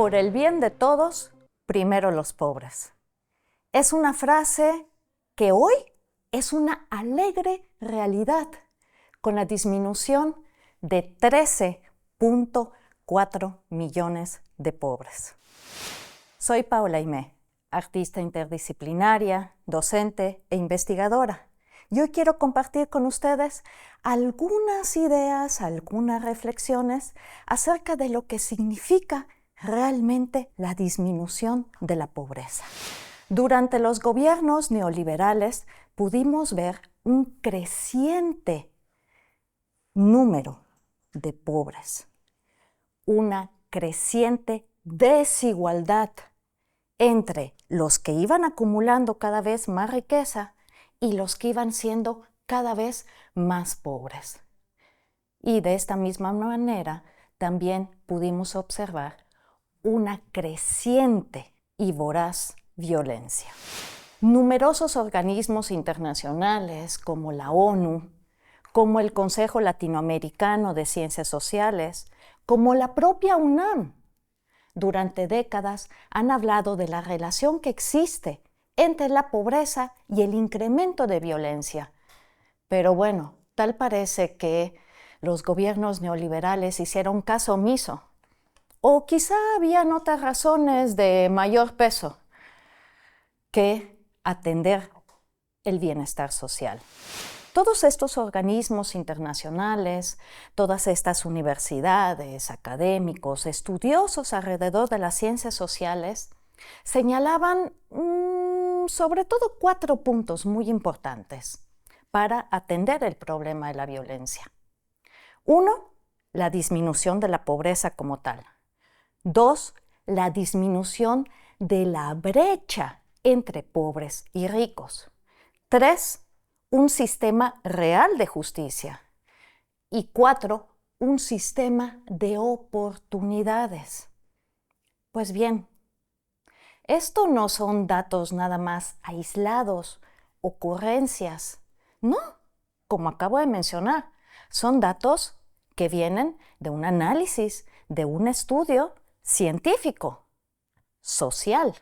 Por el bien de todos, primero los pobres. Es una frase que hoy es una alegre realidad, con la disminución de 13.4 millones de pobres. Soy Paola Aimé, artista interdisciplinaria, docente e investigadora. Y hoy quiero compartir con ustedes algunas ideas, algunas reflexiones acerca de lo que significa realmente la disminución de la pobreza. Durante los gobiernos neoliberales pudimos ver un creciente número de pobres, una creciente desigualdad entre los que iban acumulando cada vez más riqueza y los que iban siendo cada vez más pobres. Y de esta misma manera también pudimos observar una creciente y voraz violencia. Numerosos organismos internacionales como la ONU, como el Consejo Latinoamericano de Ciencias Sociales, como la propia UNAM, durante décadas han hablado de la relación que existe entre la pobreza y el incremento de violencia. Pero bueno, tal parece que los gobiernos neoliberales hicieron caso omiso. O quizá habían otras razones de mayor peso que atender el bienestar social. Todos estos organismos internacionales, todas estas universidades, académicos, estudiosos alrededor de las ciencias sociales, señalaban sobre todo 4 puntos muy importantes para atender el problema de la violencia. 1, la disminución de la pobreza como tal. 2, la disminución de la brecha entre pobres y ricos. 3, un sistema real de justicia. Y 4, un sistema de oportunidades. Pues bien, esto no son datos nada más aislados, ocurrencias. No, como acabo de mencionar, son datos que vienen de un análisis, de un estudio científico, social,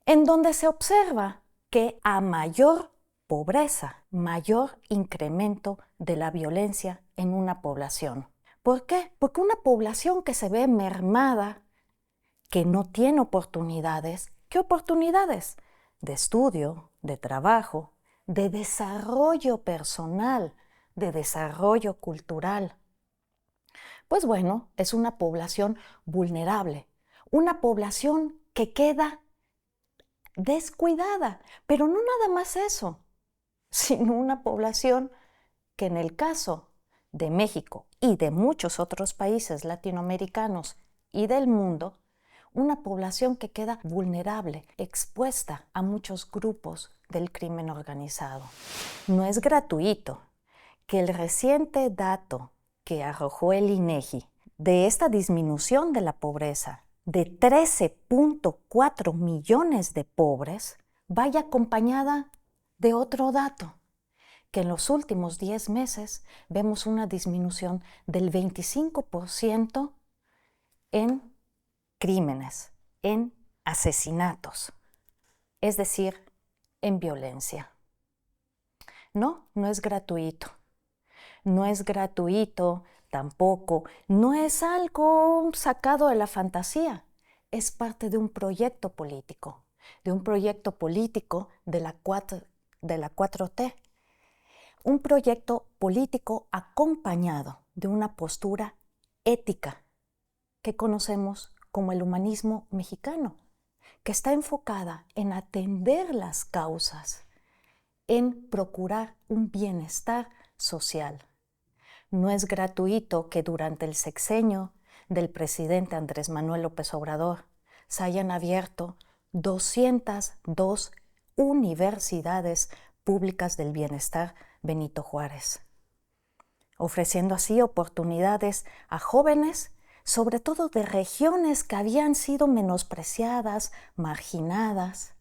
en donde se observa que a mayor pobreza, mayor incremento de la violencia en una población. ¿Por qué? Porque una población que se ve mermada, que no tiene oportunidades, ¿qué oportunidades? De estudio, de trabajo, de desarrollo personal, de desarrollo cultural. Pues bueno, es una población vulnerable, una población que queda descuidada, pero no nada más eso, sino una población que en el caso de México y de muchos otros países latinoamericanos y del mundo, una población que queda vulnerable, expuesta a muchos grupos del crimen organizado. No es gratuito que el reciente dato que arrojó el INEGI de esta disminución de la pobreza de 13.4 millones de pobres vaya acompañada de otro dato, que en los últimos 10 meses vemos una disminución del 25% en crímenes, en asesinatos, es decir, en violencia. No es gratuito. No es gratuito tampoco, no es algo sacado de la fantasía, es parte de un proyecto político, de la 4T, un proyecto político acompañado de una postura ética que conocemos como el humanismo mexicano, que está enfocada en atender las causas, en procurar un bienestar social. No es gratuito que durante el sexenio del presidente Andrés Manuel López Obrador se hayan abierto 202 universidades públicas del bienestar Benito Juárez, ofreciendo así oportunidades a jóvenes, sobre todo de regiones que habían sido menospreciadas, marginadas.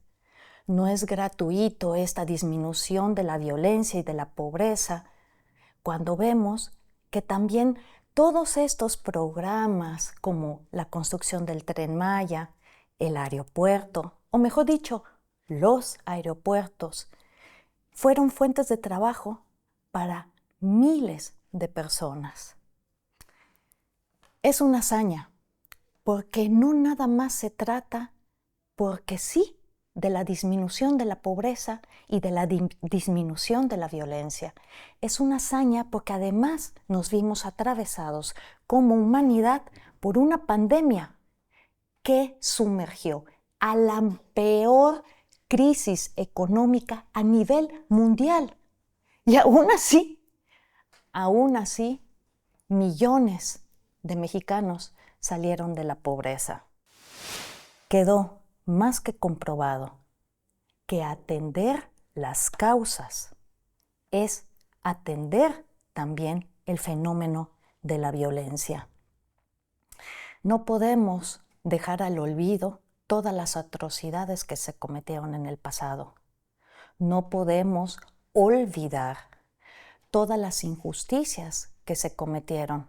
No es gratuito esta disminución de la violencia y de la pobreza cuando vemos que también Todos estos programas como la construcción del Tren Maya, el aeropuerto, o mejor dicho, los aeropuertos, fueron fuentes de trabajo para miles de personas. Es una hazaña, porque no nada más se trata, porque sí, de la disminución de la pobreza y de la disminución de la violencia. Es una hazaña porque además nos vimos atravesados como humanidad por una pandemia que sumergió a la peor crisis económica a nivel mundial. Y aún así, millones de mexicanos salieron de la pobreza. Quedó más que comprobado que atender las causas es atender también el fenómeno de la violencia. No podemos dejar al olvido todas las atrocidades que se cometieron en el pasado. No podemos olvidar todas las injusticias que se cometieron,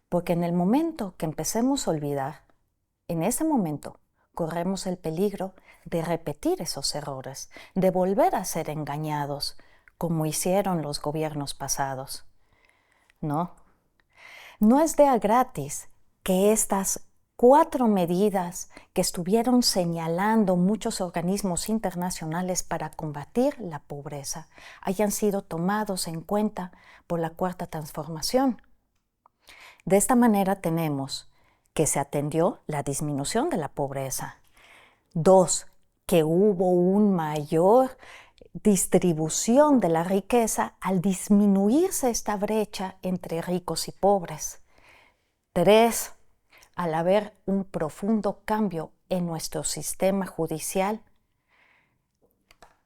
porque en el momento que empecemos a olvidar, en ese momento corremos el peligro de repetir esos errores, de volver a ser engañados, como hicieron los gobiernos pasados. No es de a gratis que estas 4 medidas que estuvieron señalando muchos organismos internacionales para combatir la pobreza hayan sido tomados en cuenta por la Cuarta Transformación. De esta manera tenemos que se atendió la disminución de la pobreza. 2, que hubo una mayor distribución de la riqueza al disminuirse esta brecha entre ricos y pobres. 3, al haber un profundo cambio en nuestro sistema judicial,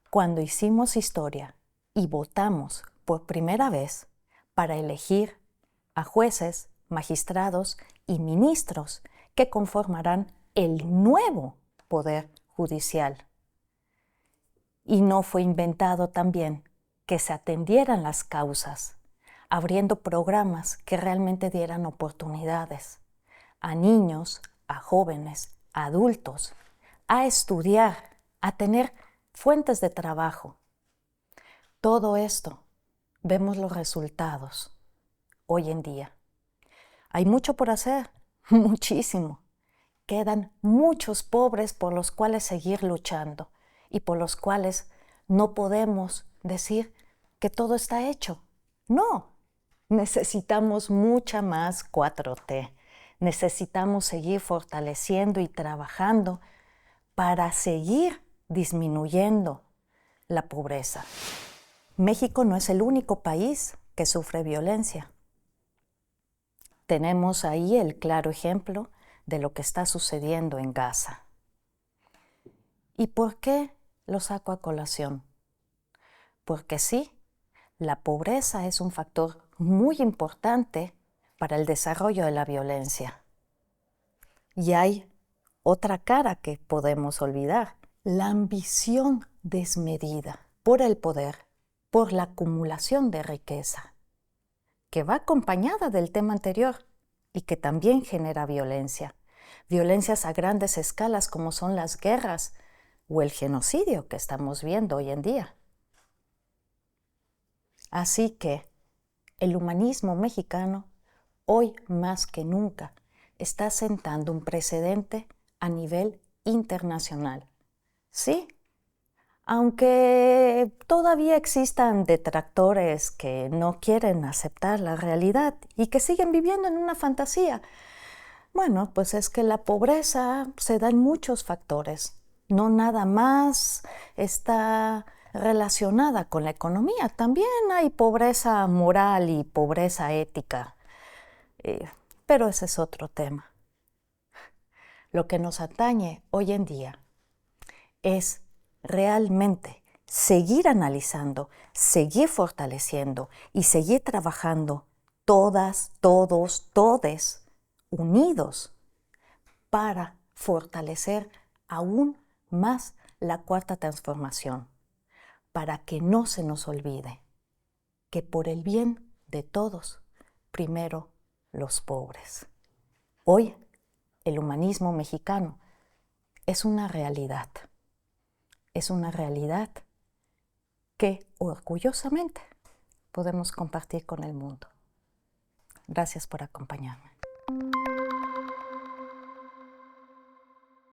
cuando hicimos historia y votamos por primera vez para elegir a jueces, magistrados y ministros que conformarán el nuevo Poder Judicial. Y no fue inventado también que se atendieran las causas, abriendo programas que realmente dieran oportunidades a niños, a jóvenes, a adultos, a estudiar, a tener fuentes de trabajo. Todo esto, vemos los resultados hoy en día. Hay mucho por hacer, muchísimo. Quedan muchos pobres por los cuales seguir luchando y por los cuales no podemos decir que todo está hecho. No, necesitamos mucha más 4T. Necesitamos seguir fortaleciendo y trabajando para seguir disminuyendo la pobreza. México no es el único país que sufre violencia. Tenemos ahí el claro ejemplo de lo que está sucediendo en Gaza. ¿Y por qué lo saco a colación? Porque sí, la pobreza es un factor muy importante para el desarrollo de la violencia. Y hay otra cara que podemos olvidar, la ambición desmedida por el poder, por la acumulación de riqueza, que va acompañada del tema anterior y que también genera violencia. Violencias a grandes escalas como son las guerras o el genocidio que estamos viendo hoy en día. Así que el humanismo mexicano, hoy más que nunca, está sentando un precedente a nivel internacional. Sí, aunque todavía existan detractores que no quieren aceptar la realidad y que siguen viviendo en una fantasía. Bueno, pues es que la pobreza se da en muchos factores. No nada más está relacionada con la economía. También hay pobreza moral y pobreza ética. Pero ese es otro tema. Lo que nos atañe hoy en día es realmente seguir analizando, seguir fortaleciendo y seguir trabajando todas, todos, todes unidos para fortalecer aún más la Cuarta Transformación, para que no se nos olvide que por el bien de todos, primero los pobres. Hoy, el humanismo mexicano es una realidad. Es una realidad que orgullosamente podemos compartir con el mundo. Gracias por acompañarme.